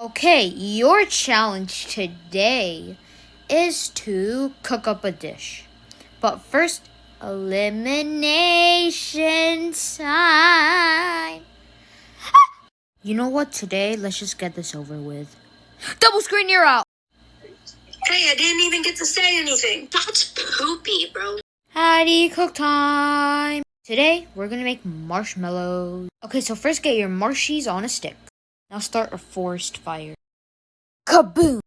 Okay, your challenge today is to cook up a dish. But first, elimination time. You know what? Today, let's just get this over with. Double screen, you're out. Hey, I didn't even get to say anything. That's poopy, bro. Hattie cook time. Today, we're gonna make marshmallows. Okay, so first get your marshies on a stick. Now start a forest fire. Kaboom!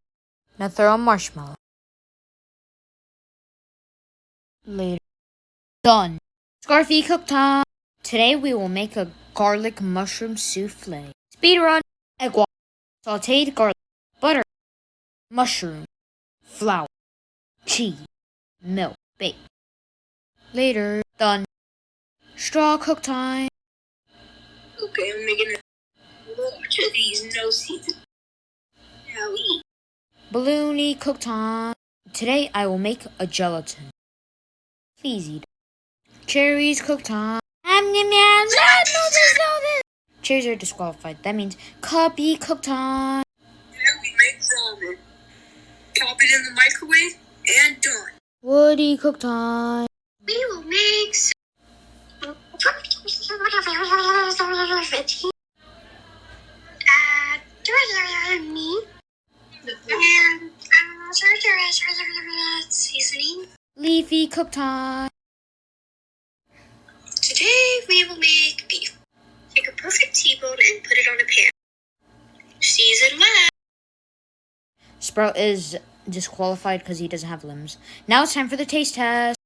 Now throw a marshmallow. Later. Done. Scarfy cook time. Today we will make a garlic mushroom souffle. Speed run. Egg wash. Sauteed garlic. Butter. Mushroom. Flour. Cheese. Milk. Bake. Later. Done. Straw cook time. Okay, I'm making a bunch of these no season. Now eat. Balloony cook time. Today I will make a gelatin. Please eat. Cherries cook time. Cherries are disqualified. That means cubby cook time. Now we make ramen. Pop it in the microwave and done. Woody cook time. We will make me and seasoning. Leafy cook time. Today we will make beef. Take a perfect T-bone and put it on a pan. Season well. Sprout is disqualified because he doesn't have limbs. Now it's time for the taste test.